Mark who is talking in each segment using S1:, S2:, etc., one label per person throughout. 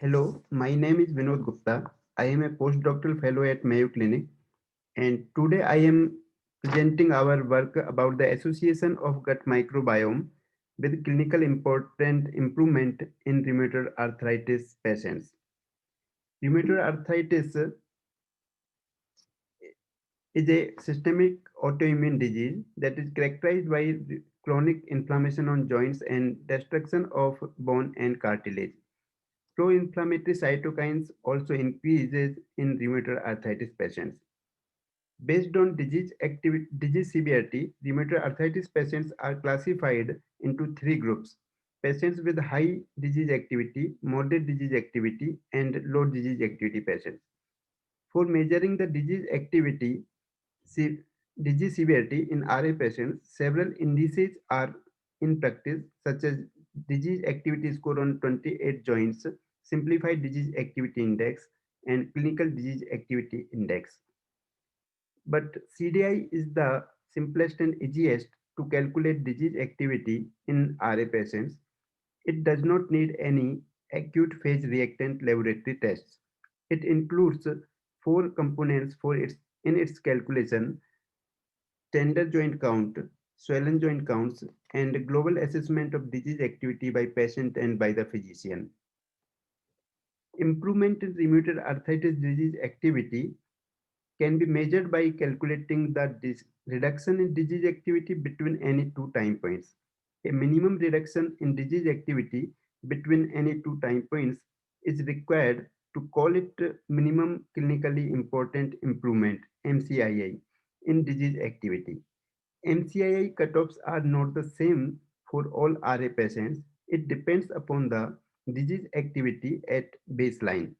S1: Hello, my name is Vinod Gupta. I am a postdoctoral fellow at Mayo Clinic, and today I am presenting our work about the association of gut microbiome with clinical important improvement in rheumatoid arthritis patients. Rheumatoid arthritis is a systemic autoimmune disease that is characterized by chronic inflammation on joints and destruction of bone and cartilage. Pro-inflammatory cytokines also increases in rheumatoid arthritis patients. Based on disease severity, rheumatoid arthritis patients are classified into three groups: patients with high disease activity, moderate disease activity, and low disease activity patients. For measuring the se- disease severity in RA patients, several indices are in practice, such as disease activity score on 28 joints, simplified disease activity index, and clinical disease activity index. But CDI is the simplest and easiest to calculate disease activity in RA patients. It does not need any acute phase reactant laboratory tests. It includes four components in its calculation: tender joint count, swollen joint counts, and global assessment of disease activity by patient and by the physician. Improvement in rheumatoid arthritis disease activity can be measured by calculating the reduction in disease activity between any two time points. A minimum reduction in disease activity between any two time points is required to call it minimum clinically important improvement MCII in disease activity. MCII cutoffs are not the same for all RA patients. It depends upon the disease activity at baseline.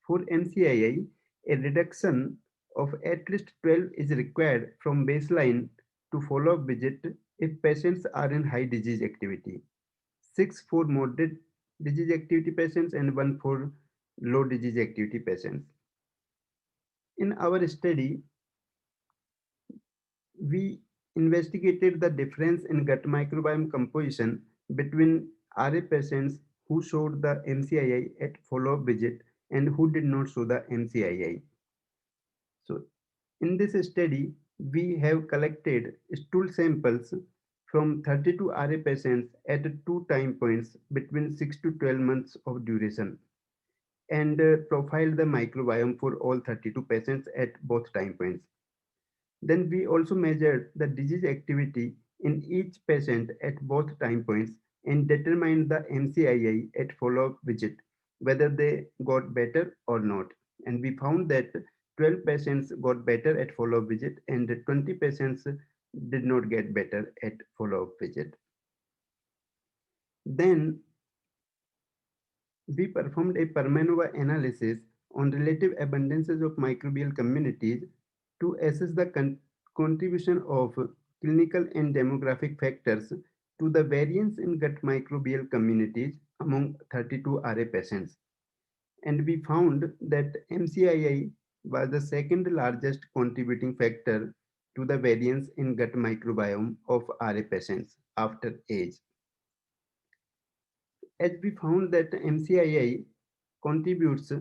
S1: For MCII, a reduction of at least 12 is required from baseline to follow-up visit if patients are in high disease activity, 6 for moderate disease activity patients, and 1 for low disease activity patients. In our study, we investigated the difference in gut microbiome composition between RA patients who showed the MCII at follow-up visit and who did not show the MCII. So, in this study, we have collected stool samples from 32 RA patients at two time points between 6 to 12 months of duration and profiled the microbiome for all 32 patients at both time points. Then we also measured the disease activity in each patient at both time points and determined the MCII at follow-up visit, whether they got better or not. And we found that 12 patients got better at follow-up visit and 20 patients did not get better at follow-up visit. Then we performed a Permanova analysis on relative abundances of microbial communities to assess the contribution of clinical and demographic factors to the variance in gut microbial communities among 32 RA patients. And we found that MCII was the second largest contributing factor to the variance in gut microbiome of RA patients after age. As we found that MCII contributes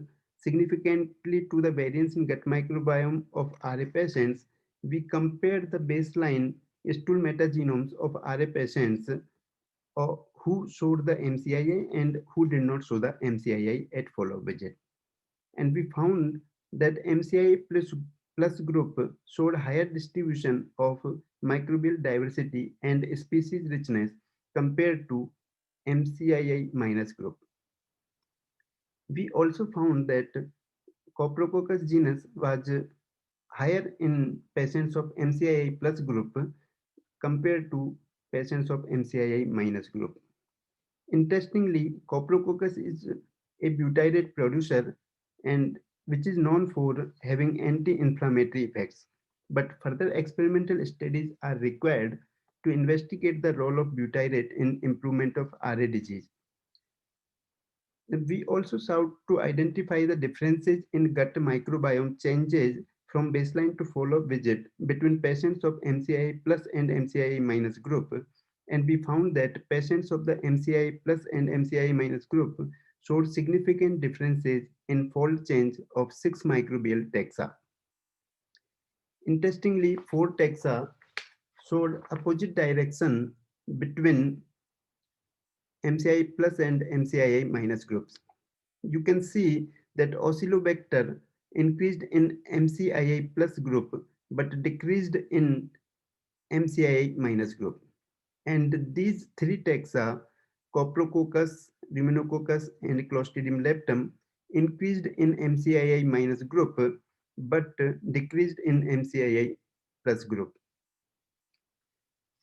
S1: significantly to the variance in gut microbiome of RA patients, we compared the baseline stool metagenomes of RA patients who showed the MCII and who did not show the MCII at follow-up visit. And we found that MCII plus group showed higher distribution of microbial diversity and species richness compared to MCII minus group. We also found that Coprococcus genus was higher in patients of MCII plus group compared to patients of MCII minus group. Interestingly, Coprococcus is a butyrate producer and which is known for having anti-inflammatory effects. But further experimental studies are required to investigate the role of butyrate in improvement of RA disease. We also sought to identify the differences in gut microbiome changes from baseline to follow-up visit between patients of MCI plus and MCI minus group, and we found that patients of the MCI plus and MCI minus group showed significant differences in fold change of 6 microbial taxa. Interestingly, 4 taxa showed opposite direction between MCI plus and MCII minus groups. You can see that Oscillobacter increased in MCII plus group but decreased in MCII minus group. And these 3 taxa, Coprococcus, Ruminococcus, and Clostridium leptum, increased in MCII minus group but decreased in MCII plus group.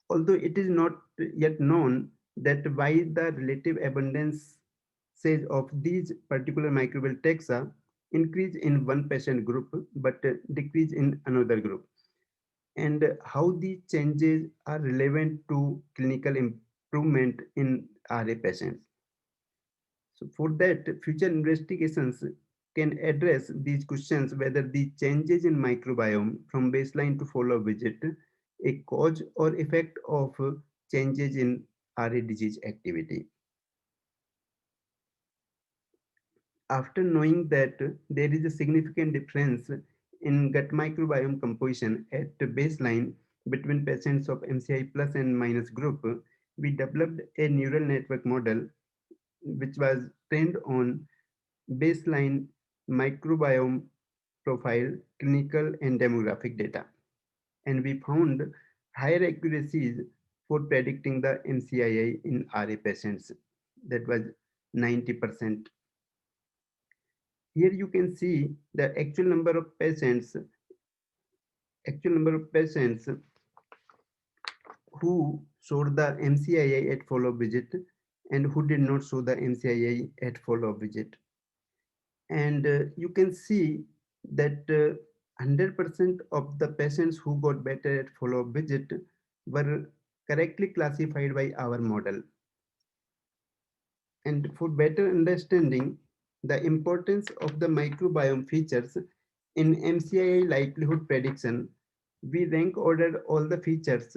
S1: Although it is not yet known that why the relative abundance says of these particular microbial taxa increase in one patient group but decrease in another group, and how these changes are relevant to clinical improvement in RA patients. So for that, future investigations can address these questions whether the changes in microbiome from baseline to follow-up visit a cause or effect of changes in RA disease activity. After knowing that there is a significant difference in gut microbiome composition at baseline between patients of MCI plus and minus group, we developed a neural network model which was trained on baseline microbiome profile, clinical and demographic data. And we found higher accuracies for predicting the MCII in RA patients. That was 90%. Here you can see the actual number of patients who showed the MCII at follow-up visit and who did not show the MCII at follow-up visit. And you can see that 100% of the patients who got better at follow-up visit were correctly classified by our model. And for better understanding the importance of the microbiome features in MCII likelihood prediction, we rank ordered all the features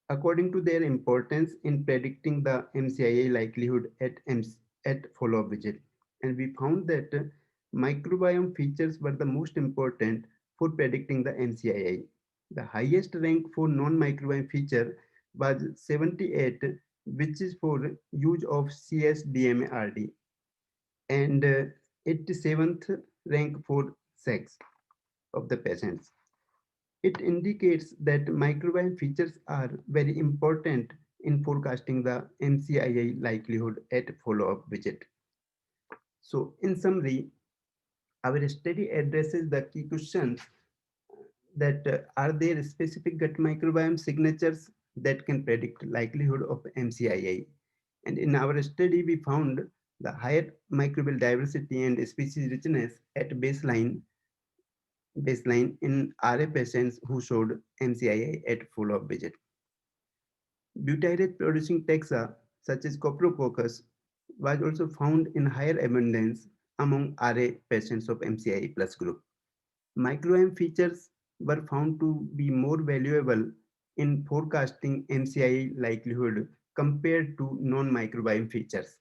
S1: according to their importance in predicting the MCII likelihood at follow-up visit. And we found that microbiome features were the most important for predicting the MCII. The highest rank for non-microbiome feature was 78, which is for use of CSDMA-RD, and 87th rank for sex of the patients. It indicates that microbiome features are very important in forecasting the MCII likelihood at follow-up visit. So in summary, our study addresses the key questions that are there specific gut microbiome signatures that can predict likelihood of MCII. And in our study, we found the higher microbial diversity and species richness at baseline in RA patients who showed MCII at follow-up visit. Butyrate producing taxa such as Coprococcus was also found in higher abundance among RA patients of MCII plus group. Microbiome features were found to be more valuable in forecasting MCII likelihood compared to non-microbiome features.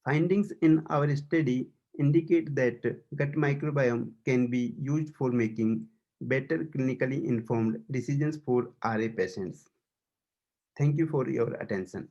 S1: Findings in our study indicate that gut microbiome can be used for making better clinically informed decisions for RA patients. Thank you for your attention.